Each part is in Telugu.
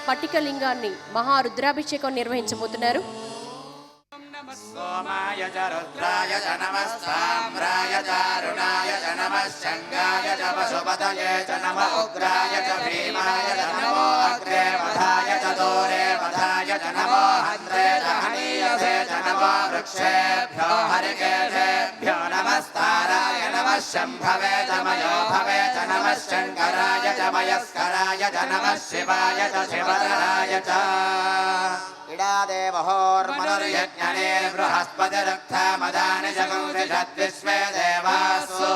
పట్టిక లింగాన్ని మహారుద్రాభిషేకం నిర్వహించబోతున్నారు. सोमाय च रुद्राय च नमः साम्राय च अरुणाय च नमः शङ्गाय च पशुपतये च नमः उग्राय च भीमाय च नमो अग्रे वधाय च दूरे वधाय च नमो हन्त्रे च हनीयसे च नमो वृक्षेभ्यो हरिकेशेभ्यो नमस्ताराय नमः शम्भवे च मयो भवे च नमः शङ्कराय च मयस्कराय च नमः शिवाय च शिवतराय च इडादेवहोर्मनुर्यज्ञने बृहस्पतिरुक्थमदानि जगुंसि षद्विश्वे देवासु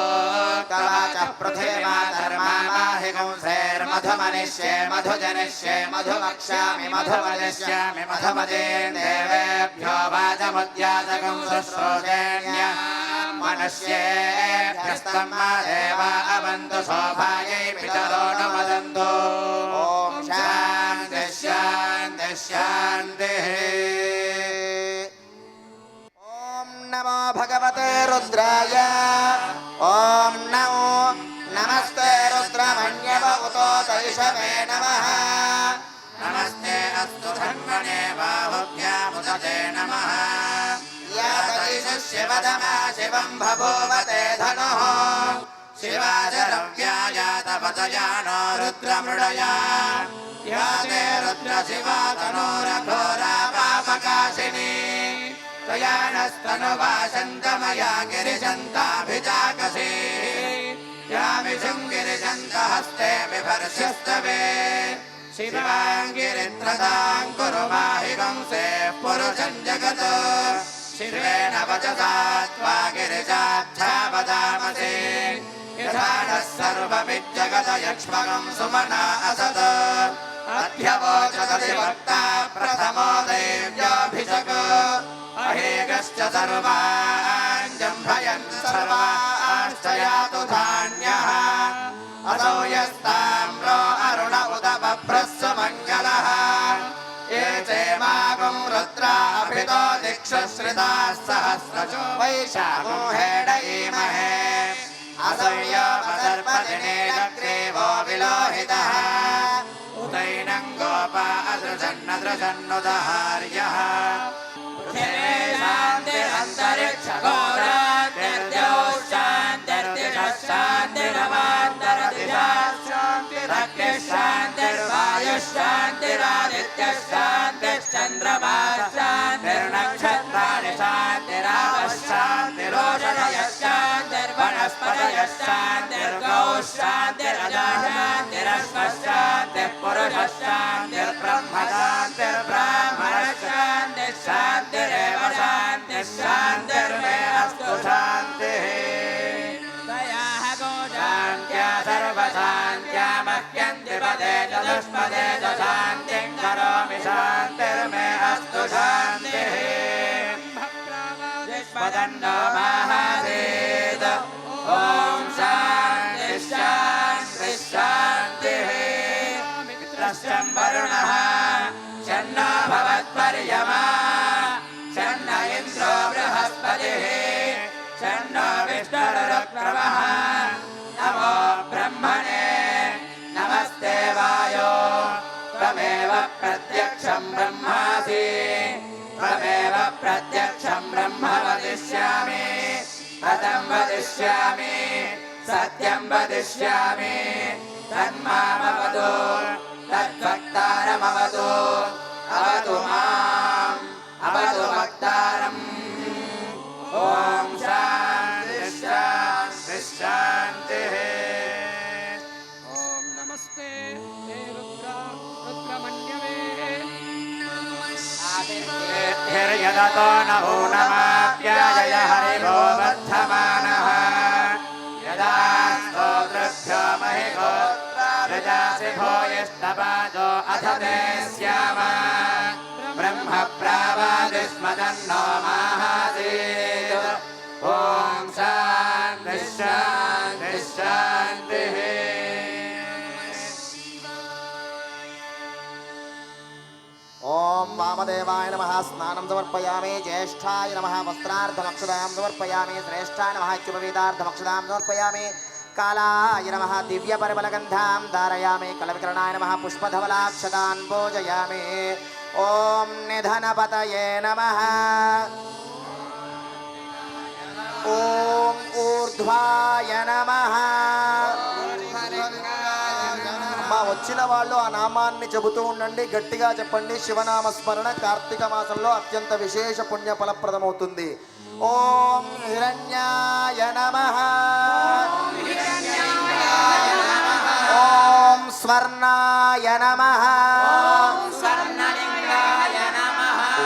कवाचः पृथिवीमा धर्मा माहि गुंसेर्मधुमनिष्ये मधुजनिष्ये मधुवक्ष्यामि मधुमदिष्यामि मधुमदीन् देवेभ्यो वाचमुद्यासगुंसुश्रोतेन्य मनुष्येभ्यस्तम्मा देवा अवन्तु शोभायै पितरो न वदन्तु ॐ शान्ति शान्ति शान्तिः। ॐ नमो भगवते रुद्राय ॐ नमो नमस्ते रुद्रमण्यव उतो तैषवे नमः नमस्ते अस्तु धन्वने बाहुभ्यामुदते नमः या तैषशिवदमा शिवं बभूवते धनुः शिवाजरव्यायातपतयानो रुद्रमृडया या ते रुद्रशिवा तनोरघोरा पापकाशिनी त्वया नस्तनुवासन्तमया गिरिजन्ताभिजाकसी यामिषुङ्गिरिजन्तहस्ते बिभर्षस्तवे शिवाङ्गिरित्रदां कुरु माहि कंसेः पुरुषं जगत् शिवेन वचसा त्वा गिरिजाच्छा वदामसि यथा नः सर्वमिज्जगत यक्ष्मगं सुमना असत् अध्यवोचदधिवक्ता प्रथमो देव्याभिषक अहेगश्च सर्वान् जम्भयन् सर्वाश्च यातु धान्यः असौ यस्ताम्रो अरुण उद बभ्रस्व मङ्गलः ये चेमागुं रुद्राभितो दिक्षुश्रिताः सहस्रशो वैशाखो हेडयीमहे असंयोपदर्पदिनेग्रीवो विलोहितः उदैनं गोपा अदृशन्नदृशन्नुदहार्यः पृथिवी शान्तिरन्तरिक्षघोरान्तिर्द्यौ शान्तिर्दिशः शान्तिरवान्तरदिशः शान्तिरग्निः शान्तिर्वायुः शान्तिरादित्यः शान्तिश्चन्द्रमाः शान्तिर्नक्षत्राणि शान्तिरावः शान्तिरोषधयः शान्तिर्वनस्पतयः शान्तिर्गौः शान्तिरजः शान्तिरश्वः शान्तिः पुरुषः शान्तिर्ब्रह्म शान्तिर्ब्राह्मणः शान्तिः शान्तिरेव शान्तिः शान्तिर्मे अस्तु शान्तिः तयाः गोशान्त्या सर्वशान्त्या मह्यन्ति पदे चतुष्पदे च शान्तिं करोमि शान्तिर्मे अस्तु शान्तिः विश्वदण्डो महासीत् ॐ शान्तिः शान्तिः शान्तिः मित्रश्चं वरुणः शन्नो भवत्पर्यमा शन्न इन्द्रो बृहस्पतिः शन्नो विष्णुरुक्रमः नमो ब्रह्मणे नमस्ते वायो त्वमेव प्रत्यक्षं ब्रह्मासि त्वमेव प्रत्यक्षं ब्रह्म वदिष्यामि पदं वदिष्यामि सत्यं वदिष्यामि तन्मामवतु तद्भक्तारमवतु अवतु माम् अवतु भक्तारम् ॐ शान्तिः शान्तिः शान्तिः। ॐ नमस्ते हे रुद्रमण्यवे आदित्येर्यदतो नभो नमाप्याय हरिभो वर्धमानः यदा स्तोत्रभ्यो महिभो प्रजासि भूयिष्ठपादो अथ ते स्याम ब्रह्म प्रावादिस्मदन्नो माहासीत् ॐ शान्तिः शान्तिः शान्तिः। ॐ वामदेवाय नमः स्नानं समर्पयामि ज्येष्ठाय नमः वस्त्रार्धमक्षदां समर्पयामि श्रेष्ठाय नमः इत्युपवीतार्धमक्षदां समर्पयामि कालाय नमः दिव्यपरिमलगन्धां धारयामि कलविकरणाय नमः पुष्पधवलाक्षतान् पूजयामि ॐ निधनपतये नमः ॐ ऊर्ध्वाय नमः మా వచ్చిన వాళ్ళు ఆ నామాన్ని చెబుతూ ఉండండి, గట్టిగా చెప్పండి. శివనామ స్మరణ కార్తీక మాసంలో అత్యంత విశేష పుణ్య ఫలప్రదమవుతుంది. ఓం హిరణ్యాయ నమః ఓం స్వర్ణాయ నమః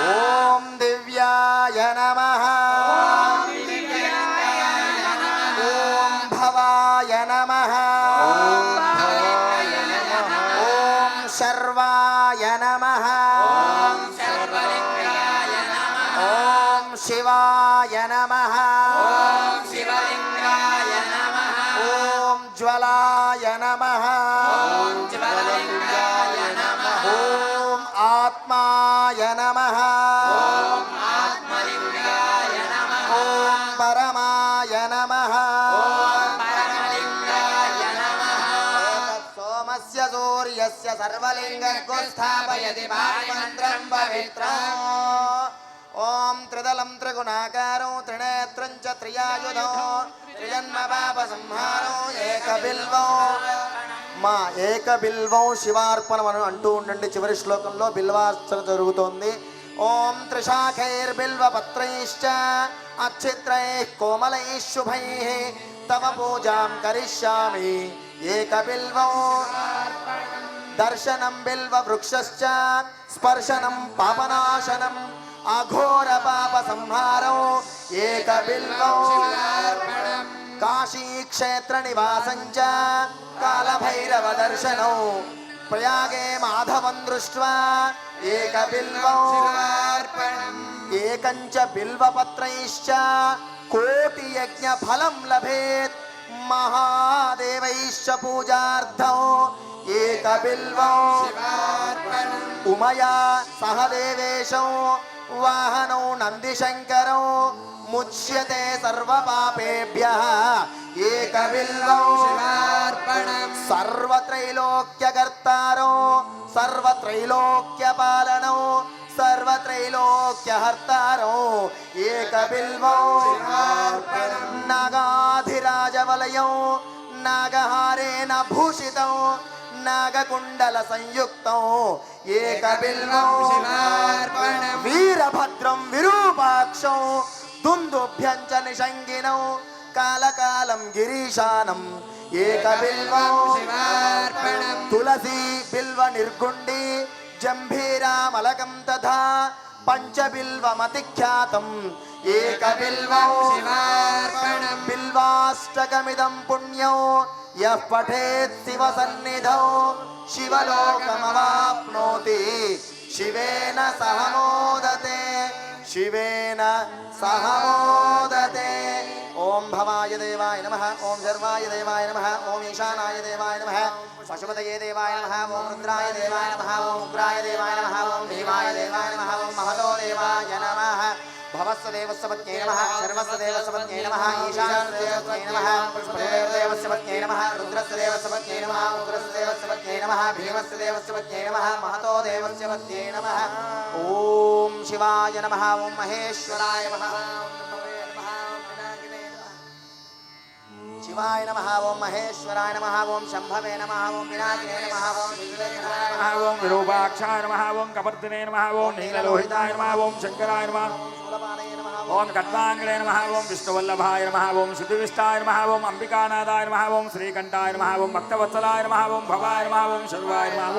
ఓం దివ్యాయ నమః ఓం భవాయ నమః శర్వాయ నమః ఓం శివాయ నమః ఓం జ్వలాయ నమః ఓం ఆత్మాయ నమః ఓం పరమాయ నమః సోమస్య సూర్యస్య సర్వలింగో స్థాపయతి మంత్రం పవిత్రం ఓం త్రిదలం త్రిగుణాకారం త్రినేత్రం చ త్రియాయుధం త్రిజన్మ పాప సంహారం ఏకబిల్వం మా ఏకబిల్వం శివార్పణం అని అంటూ ఉండండి. చివరి శ్లోకంలో బిల్వార్చన జరుగుతోంది. ఓం త్రిశాఖైర్బిల్వపత్రైశ్చ అచ్ఛిత్రైః కోమలైః శుభైః తవ పూజాం కరిష్యామి ఏకబిల్వం దర్శనం బిల్వ వృక్షశ్చ స్పర్శనం పాపనాశనం అఘోర పాప సంహారం ఏకబిల్వం కాశీక్షేత్ర నివాసం చ కాలభైరవ దర్శనం ప్రయాగే మాధవం దృష్ట్వా ఏకబిల్వం ఏకంచ బిల్వపత్రైశ్చ కోటి యజ్ఞ ఫలం లభేత్ మహాదేవైశ్చ పూజార్థం ఏకబిల్వం ఉమయా సహదేవేశం వాహనం నందిశంకరం ముచ్యతే సర్వపాపేభ్యః ఏకబిల్వం సర్వత్రైలోక్యకర్తారో సర్వత్రైలోక్యపాలనో సర్వత్రైలోక్యహర్తారో ఏకబిల్వం నాగాధిరాజవలయం నాగహారేణ భూషితం నాగకుండల సంయుక్తం ఏకబిల్వం వీరభద్రం విరూపాక్షం దుందుభ్యం చ నిషంగినం కాలకాలం గిరీశానం ఏకబిల్వం తులసీ బిల్వ నిర్గుండి జంభీరామలకం తథా పంచబిల్వమతిఖ్యాతం ఏకబిల్వం బిల్వాష్టకమిదం పుణ్యం యః పఠేత్ శివ సన్నిధౌ శివలోకమవాప్నోతి శివేన సహ మోదతే శివేన సహ మోదతే. ఓం భవాయ దేవాయ నమః ఓం శర్వాయ దేవాయ నమః ఓం ఈశానాయ దేవాయ నమః పశుపతయే దేవాయ నమః ఓం రుద్రాయ దేవాయ నమః ఓం ఉగ్రాయ దేవాయ నమః ఓం భీమాయ దేవాయ నమః ఓం మహతో దేవాయ నమః భవస్వ దేవస్య పత్న్యై నమః శర్వస్య దేవస్య పత్న్యై నమః ఈశానస్య దేవస్య నమః దేవస్య పత్న్యై నమః రుద్రస్య దేవస్య పత్న్యై నమః ఉగ్రస్య దేవస్య పత్న్యై నమః భీమస్య దేవస్య పత్న్యై నమః మహతో దేవస్య పత్న్యై నమః. ఓం శివాయ నమః ఓం మహేశ్వరాయ నమః శివాయ నమః ఓం మహేశ్వరాయ నమః ఓం శంభవే నమః ఓం వినాయకాయ నమః ఓం విఘ్నేశ్వరాయ నమః ఓం విరూపాక్షాయ నమః ఓం కపర్దినే నమః ఓం నీలలోహితాయ నమః ఓం శంకరాయ నమః శూలపాణయ నమః ఓం కద్మాంగళే నమః ఓం విష్ణువల్లభాయ నమః ఓం శుద్ధివిష్టాయ నమః ఓం అంబికానాథాయ నమః ఓం శ్రీకంఠాయ నమః ఓం భక్తవత్సలాయ నమః ఓం భవాయ నమః ఓం శర్వాయ నమః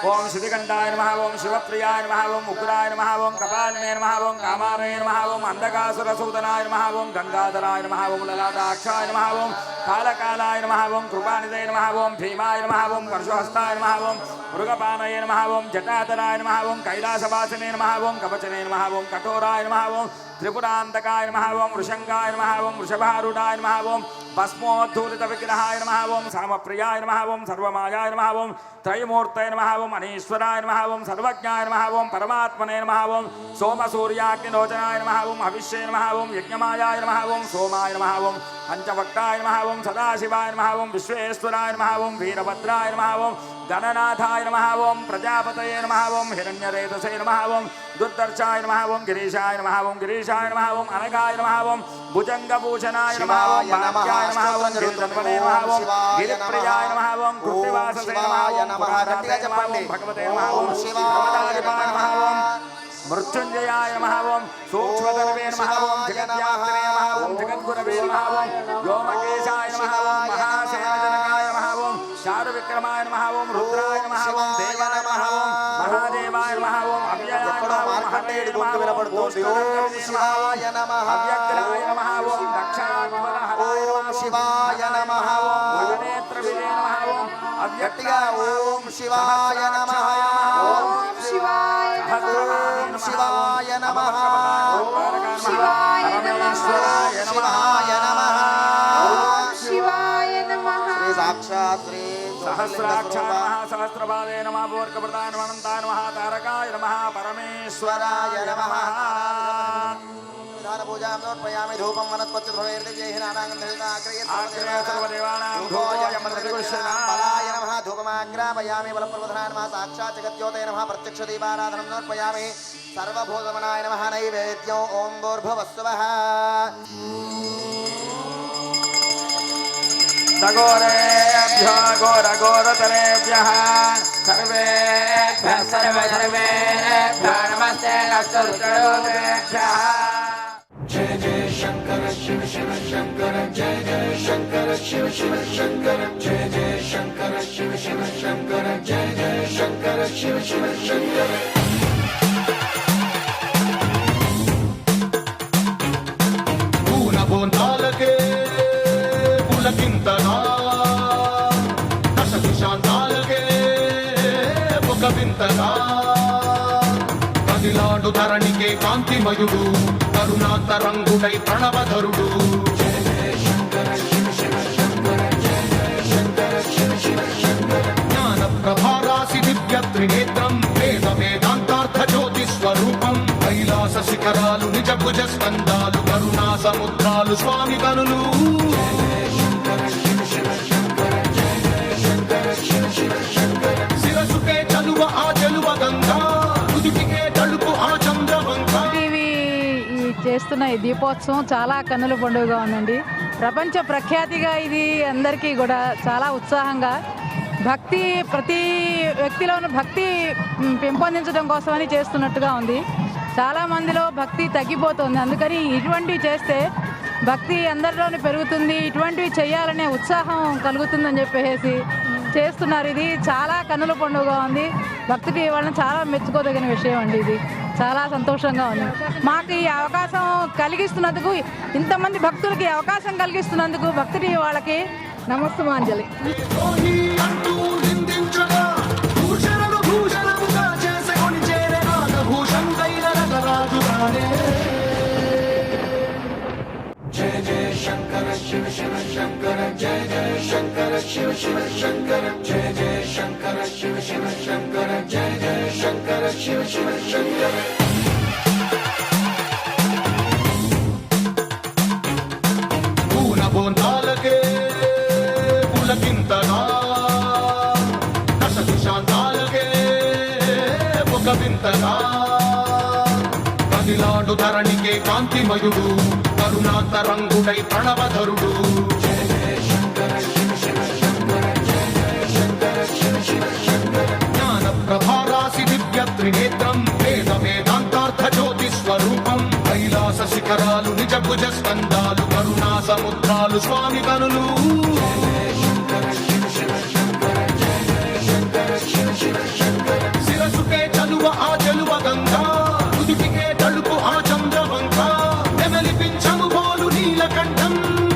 ఓం శుధికంఠాయ నమః ఓం శివప్రియాయ నమః ఓం ఉగ్రాయ నమః ఓం కపాలినే నమః ఓం కామారయ నమః ఓం అంధకాసురసూదనాయ నమః ఓం గంగాధరాయ నమః ఓం లలాటాక్షాయ నమః ఓం కాలకాలాయ నమః ఓం కృపానిధే నమః ఓం భీమాయ నమః ఓం పరశుహస్తాయ నమః ఓం మృగపానయ నమః ఓం జటాధరాయ నమః ఓం కైలాసవాసినే నమః ఓం కవచనే నమః ఓం కఠోరాయ నమః ఓం త్రిపురాంతకాయ నమః ఓం వృషంగాయ నమః ఓం వృషభారుడాయ నమః ఓం భస్మోద్ధూలిత విగ్రహాయ నమః ఓం సామప్రియాయ నమః ఓం సర్వమాయాయ నమః ఓం త్రైమూర్తయ నమః ఓం అనీశ్వరాయ నమః ఓం సర్వజ్ఞాయ నమః ఓం పరమాత్మనే నమః ఓం సోమసూర్యాగ్నిలోచనాయ నమః ఓం హవిష్యే నమః ఓం యజ్ఞమాయాయ నమః ఓం సోమాయ నమః ఓం పంచవక్తాయ నమః ఓం సదాశివాయ నమః ఓం విశ్వేశ్వరాయ నమః ఓం వీరభద్రాయ నమః ఓం గణనాథాయ నమః ఓం ప్రజాపతయే నమః ఓం హిరణ్యరేతసే నమః ఓం దుర్దర్శాయ నమః ఓం గిరీశాయ నమః ఓం గిరీశాయ నమః ఓం అనగాయ నమః ఓం భుజంగభూషణాయ నమః ఓం భాగ్యాయ నమః ఓం గిరిధన్వనే నమః ఓం గిరిప్రియాయ నమః ఓం కృత్తివాససే నమః ఓం పురాణాయ నమః ఓం భగవతే నమః ఓం శివాయ నమః ఓం మృత్యుంజయాయ నమః ఓం సూక్ష్మధర్వే నమః ఓం జగద్వ్యాప్తనే నమః ఓం జగద్గురవే నమః ఓం వ్యోమకేశాయ నమః ఓం మహాసేనజనకాయ నమః ఓం చారువిక్రమాయ నమః ఓం రుద్రాయ నమః ఓం దేవాయ నమః ఓం మహాదేవాయ నమః ఓం అవ్యయాయ నమః ఓం మహతే నమః ఓం శివాయ నమః అవ్యగ్రాయ నమః ఓం దక్షాత్మరహరాయ నమః శివాయ నమః వదనేత్రవిదే నమః ఓం గట్టిగా ఓం శివాయ నమః ఓం శివాయ ఓం శివాయ నమః శివాయ నమః శివాయ నమః శివాయ నమః శ్రీ సాక్షాత్ శ్రీ సహస్రాక్షాయ సహస్రపాదే నమః పూర్కప్రదాయ నమః అనంతాయ నమః తారకాయ నమః పరమేశ్వరాయ నమః విధాన పూజాం సమర్పయామి ధూపం వనస్పతి ధ్రువైర్దివ్యైః ఆగ్రయ సర్వదేవానాం ధూపోయం ప్రతిగృహ్యతాం బలాయ నమః ధూపమాగ్రాపయామి బలప్రవధనాయ నమః సాక్షాత్ జగద్యోతయ నమః ప్రత్యక్ష దీపారాధనం సమర్పయామి సర్వభూతమనాయ నమః నైవేద్యం ఓం భూర్భువస్సువః దగోరేభ్యో ఘోరఘోరతరేభ్యః సర్వేభ్యः సర్వేభ్యో నమస్తే నమస్తేభ్యः जय जय शंकर शिव शिव शंकर जय जय शंकर शिव शिव शंकर जय जय शंकर शिव शिव शंकर जय जय शंकर शिव शिव शंकर పూల బోందాలకే పులకింతగా దశ దిశాంతాలకే ఒక వింతగా కదిలాడు ధరణికే కాంతిమయుడు కరుణాతరంగుడై ప్రణవధరుడు జయ జయ శంకర శివ శివ శంకర జయ జయ శంకర శివ శివ శంకర జ్ఞాన ప్రభారాసి దివ్య త్రినేత్రం వేద వేదాంతార్థ జ్యోతి స్వరూపం కైలాస శిఖరాలు నిజ భుజ స్కందాలు కరుణా సముద్రాలు స్వామి కనులు జయ జయ శంకర శివ శివ శంకర జయ జయ శంకర శివ శివ శంకర శిరసుకే చలువ ఆ చెలువ గంగా ఉదిటికే తలుపు ఆ చంద్రవంక ఇవి ఈ చేస్తున్న ఈ దీపోత్సవం చాలా కన్నుల పండుగగా ఉందండి. ప్రపంచ ప్రఖ్యాతిగా ఇది అందరికీ కూడా చాలా ఉత్సాహంగా భక్తి ప్రతి వ్యక్తిలోనూ భక్తి పెంపొందించడం కోసమని చేస్తున్నట్టుగా ఉంది. చాలా మందిలో భక్తి తగ్గిపోతుంది. అందుకని ఇటువంటివి చేస్తే భక్తి అందరిలోనూ పెరుగుతుంది, ఇటువంటివి చేయాలనే ఉత్సాహం కలుగుతుందని చెప్పేసి చేస్తున్నారు. ఇది చాలా కన్నుల పండుగగా ఉంది. భక్తుకి వాళ్ళని చాలా మెచ్చుకోదగిన విషయం అండి. ఇది చాలా సంతోషంగా ఉంది. మాకు ఈ అవకాశం కలిగిస్తున్నందుకు, ఇంతమంది భక్తులకి అవకాశం కలిగిస్తున్నందుకు భక్తుడి వాళ్ళకి నమస్తమాంజలి. ద్రోహి అంటూ నిందించగా భూషణను భూషణముగా చేసుకొని చేరే నాగభూషణుడైన నటరాజుగానే జయ జయ శంకర శివ శివ శంకర జయ జయ శంకర శివ శివ శంకర జయ జయ శంకర శివ శివ శంకర జయ జయ శంకర శివ శివ శంకర పూల బోందాలకే పులకింతగా దశ దిశాంతాలకే ఒక వింతగా కదిలాడు ధరణికే కాంతిమయుడు కరుణాతరంగుడై ప్రణవధరుడు జయ జయ శంకర శివ శివ శంకర జయ జయ శంకర శివ శివ శంకర జ్ఞాన ప్రభారాసి దివ్య త్రినేత్రం వేద వేదాంతార్థ జ్యోతి స్వరూపం కైలాస శిఖరాలు నిజ భుజ స్కందాలు కరుణా సముద్రాలు స్వామి కనులు జయ జయ శంకర శివ శివ శంకర జయ జయ శంకర శివ శివ శంకర శిరసుకే చలువ ఆ చెలువ గంగా ఉదిటికే తలుపు ఆ చంద్రవంక నెమలిపించము బోలు నీలకంఠం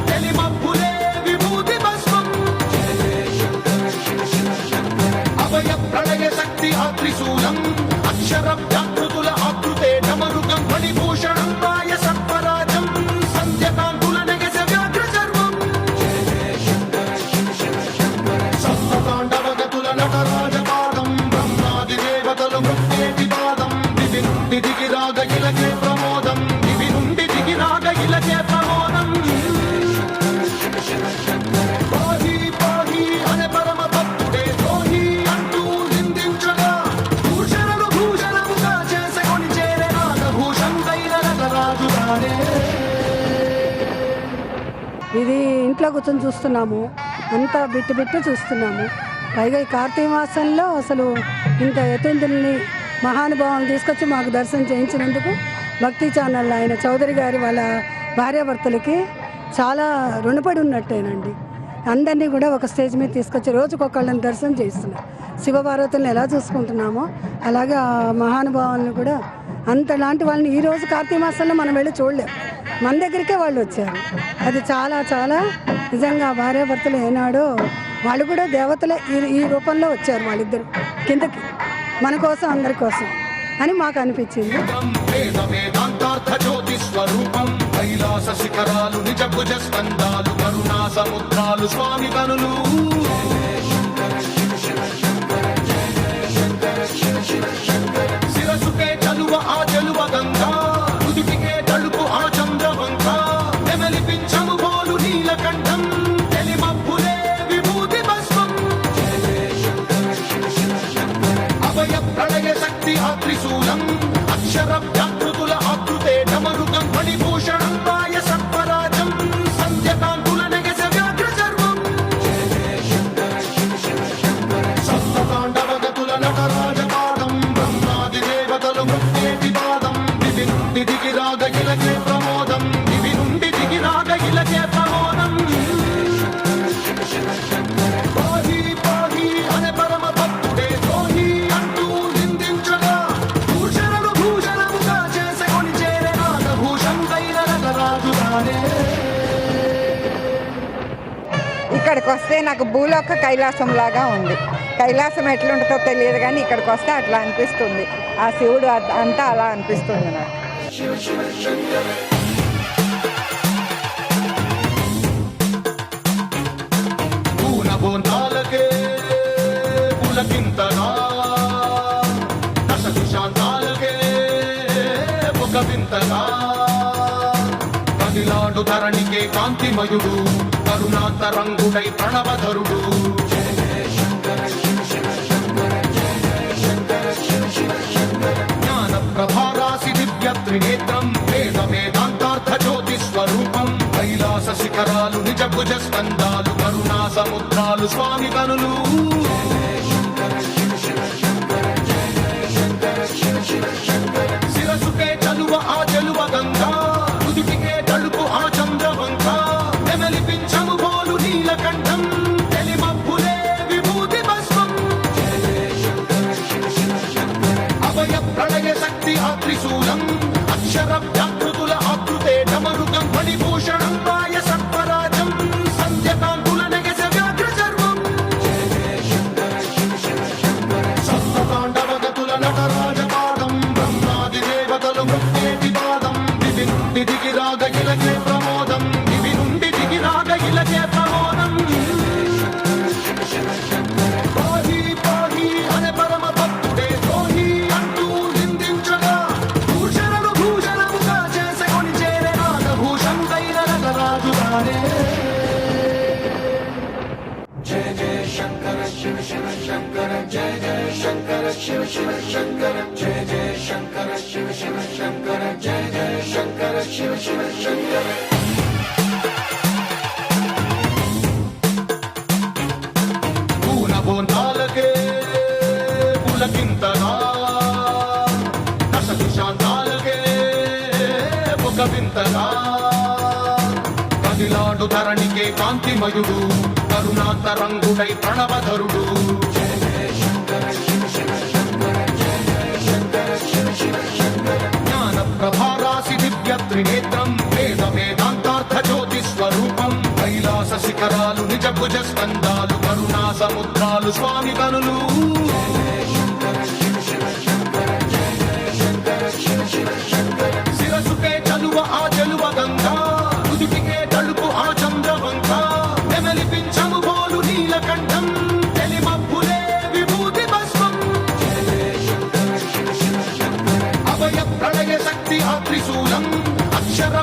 తెలిమబ్బులే విభూతి భస్మం జయ జయ శంకర శివ శివ శంకర అభయ ప్రళయ శక్తి ఆ త్రిశూలం అక్షర వ్యాకృతుల ఆకృతే డమరుగం ఫణిభూషణం మాయ ఇంట్లో కూర్చొని చూస్తున్నాము, అంతా బిట్టు చూస్తున్నాము. పైగా ఈ కార్తీక మాసంలో అసలు ఇంత యతీంద్రుల్ని మహానుభావాలను తీసుకొచ్చి మాకు దర్శనం చేయించినందుకు భక్తి ఛానల్ ఆయన చౌదరి గారి వాళ్ళ భార్యాభర్తలకి చాలా రుణపడి ఉన్నట్టేనండి. అందరినీ కూడా ఒక స్టేజ్ మీద తీసుకొచ్చి రోజుకొకళ్ళని దర్శనం చేస్తున్నారు. శివపార్వతులను ఎలా చూసుకుంటున్నామో అలాగే ఆ మహానుభావాలను కూడా అంతలాంటి వాళ్ళని ఈరోజు కార్తీక మాసంలో మనం వెళ్ళి చూడలేము. మన దగ్గరికే వాళ్ళు వచ్చారు. అది చాలా చాలా నిజంగా భార్యాభర్తలు ఏనాడో వాళ్ళు కూడా దేవతలే ఈ రూపంలో వచ్చారు వాళ్ళిద్దరు కిందకి, మన కోసం అందరి కోసం అని మాకు అనిపించింది. కైలాస శిఖరాలు నిజ భుజ స్కందాలు కరుణా సముద్రాలు స్వామి కనులు శిరసుకే చలువ ఆ చెలువ గంగా నుదుటికే తలుపు ఆ చంద్రవంక నెమలిపించము బోలు నీలకంఠం తెలిమబ్బులే విభూతి భస్మం అభయ ప్రళయ శక్తి ఆ త్రిశూలం అక్షర వ్యాకృతుల ఆకృతే డమరుగం మణిభూషణం మాయ సత్వరాజం సంధ్యకాంతుల నెగస వ్యాఘ్ర చర్మం సప్తతాండవగతుల నటరాజపాదం బ్రహ్మాది దేవతలు మృత్యేటి పాదం దివి నుండి దిగి రాగ ఇలకే ప్రమోదం దివి నుండి దిగి రాగ ఇలకే ప్రమోదం పాహి పాహి అనే పరమ భక్తుడే ద్రోహి అంటూ నిందించగా భూషణలు భూషణముగా చేసుకొని చేరే నాగభూషం దైన నటరాజు రానే ఇక్కడికి వస్తే నాకు భూలోక కైలాసం లాగా ఉంది. కైలాసం ఎట్లుంటుందో తెలియదు కానీ ఇక్కడికి వస్తే అట్లా అనిపిస్తుంది. ఆ శివుడు అంతా అలా అనిపిస్తుంది నాకు. పూనబోందాలకే పులకింతగా దశ దిశాంతాలకే ఒక వింతగా కదిలాడు ధరణికే కాంతిమయుడు కరుణాంతరంగుడై ప్రణవధరుడు జ్ఞాన ప్రభారాసి దివ్య త్రినేత్రం వేద వేదాంతార్థ జ్యోతి స్వరూపం కైలాస శిఖరాలు నిజ భుజ స్కందాలు కరుణా సముద్రాలు స్వామి కనులు శిరసుకే చలువ ఆ చెలువ గంగా నుదుటికే తలుపు ఆ చంద్రవంక నెమలిపించము బోలు నీలకంఠం తెలిమబ్బులే విభూతి భస్మం అభయ ప్రళయ శక్తి ఆ త్రిశూలం అక్షర వ్యాకృతుల ఆకృతే డమరుగం మణిభూషణం మాయ సత్వరాజం సంధ్యకాంతుల నెగస వ్యాఘ్ర చర్మం సప్తతాండవగతుల నటరాజపాదం బ్రహ్మాది దేవతలు మృత్యేటి పాదం దివి నుండి దిగి రాగ ఇలకే ప్రమోదం దివి నుండి దిగి రాగ ఇలకే ప్రమోదం పాహి పాహి అనే పరమ భక్తుడే ద్రోహి అంటూ నిందించగా భూషణలు భూషణముగా చేసుకొని చేరే నాగభూషం దైన నటరాజు రానే జయ జయ శంకర శివ శివ శంకర జయ జయ శంకర శివ శివ శంకర జయ జయ శంకర శివ శివ శంకర జయ జయ శంకర శివ శివ శంకర పూనబోందాలకే పులకింతగా దశ దిశాంతాలకే ఒక వింతగా కదిలాడు ధరణికే కాంతిమయుడు కరుణాంతరంగుడై ప్రణవధరుడు జ్ఞాన ప్రభారాసి దివ్య త్రినేత్రం వేద వేదాంతార్థ జ్యోతి స్వరూపం కైలాస శిఖరాలు నిజ భుజ స్కందాలు కరుణా సముద్రాలు స్వామి కనులు శిరసుకే చలువ ఆ చెలువ గంగా నుదుటికే తలుపు ఆ చంద్రవంక నెమలిపించము బోలు నీలకంఠం తెలిమబ్బులే విభూతి భస్మం అభయ ప్రళయ శక్తి ఆ త్రిశూలం అక్షర